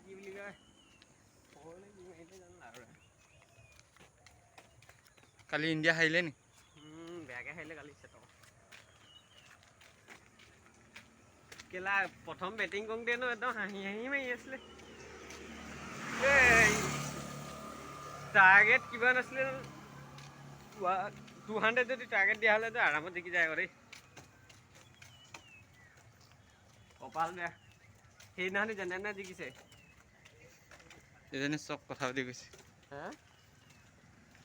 কি বুলি কয় কালি ইণ্ডিয়া হাৰিলে নি? বেয়াকে হাৰিলে কালি চেটক। কেলা প্ৰথম বেটিং কৰোঁতে ন একদম হাঁহি হাঁহি মাৰি আছিলে। টাৰ্গেট কিমান আছিলে 200 যদি টাৰ্গেট দিয়া হ'লেতো আৰামত জিকি যায় দেই। কপাল বেয়া। সেইদিনাখনি যেনে জিকিছে। এজনী চব কথা পাতি গৈছে। হা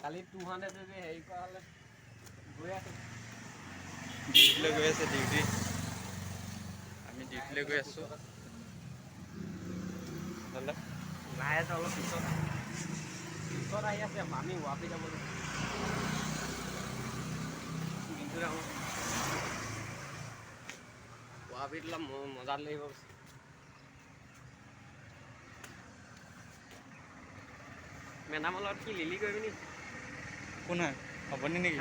কালি 200 যদি হেৰি কৰা হ'লে গৈ আছে। ডিউটিলৈ গৈ আছে ডিউটি। আমি ডিউটিলৈ গৈ আছোঁ। লাহে আছে অলপ পিছত আহি আছে। আমি ৱাপি যাব লাগিব। ৱাপিত অলপ মজা লাগিব। মেডামৰ লগত কি লিলি কৰিবি নি? কোন হয় আপুনি নেকি?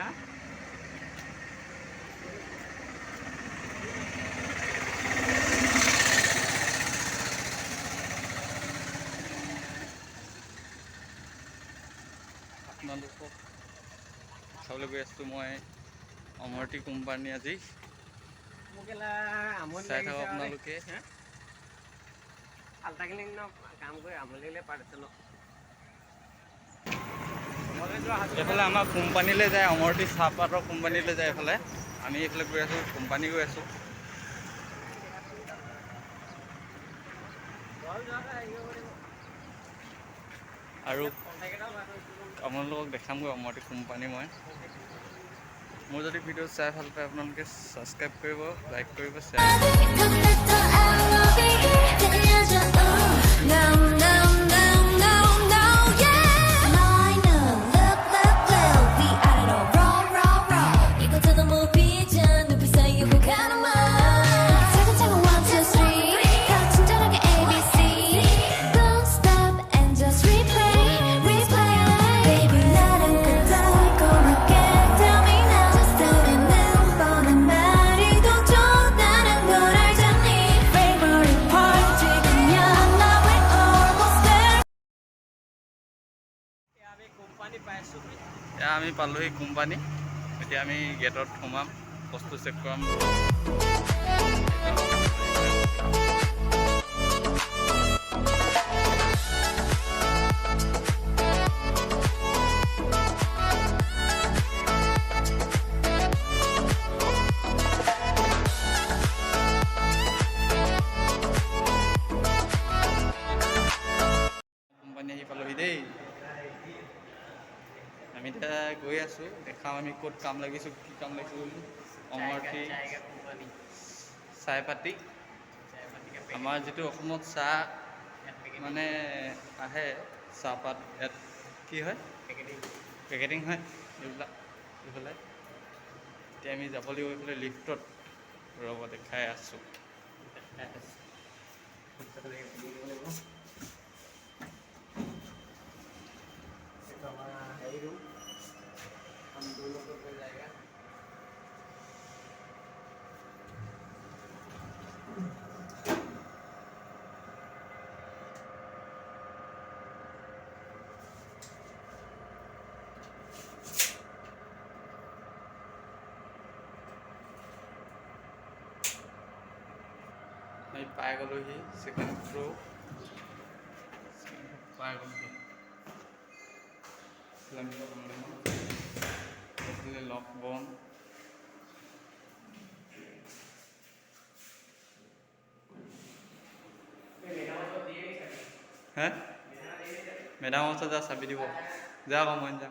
আপোনালোকক চাবলৈ গৈ আছোঁ মই অমৰটি কোম্পানী। আজি চাই থাকক আপোনালোকে। আল্টাকেলিং কাম কৰি আমনি লাগিলে পাৰ্টিচনত এইফালে আমাৰ কোম্পানীলৈ যায়, অমৰটি চাহপাতৰ কোম্পানীলৈ যায়। এইফালে আমি এইফালে গৈ আছোঁ, কোম্পানী গৈ আছোঁ। আৰু আপোনালোকক দেখামগৈ অমৰটি কোম্পানী। মোৰ যদি ভিডিঅ' চাই ভাল পায় আপোনালোকে ছাবস্ক্ৰাইব কৰিব, লাইক কৰিব, শ্বেয়াৰ আমি পালোহি কোম্পানী। এতিয়া আমি গেটত সোমাম, বস্তু চেক কৰাম। কোম্পানী আহি পালোহি দেই। আমি এতিয়া গৈ আছোঁ, দেখাম আমি ক'ত কাম লাগিছোঁ, কি কাম লাগিছোঁ বুলি। অমৰটি চাহপাতি। আমাৰ যিটো অসমত চাহ মানে আহে, চাহপাত ইয়াত কি হয়, পেকেটিং হয় এইবিলাক এইফালে। এতিয়া আমি যাব লাগিব এইফালে লিফ্টত। ৰ'ব দেখাই আছোঁ। আমি পাই গ'লোহি ছেকেণ্ড ফ্ল'ৰ। পাই গ'লোহি। লক বন্ধ। হে মেডামৰ ওচৰত যা চাবি দিব। যা অকণমান যা।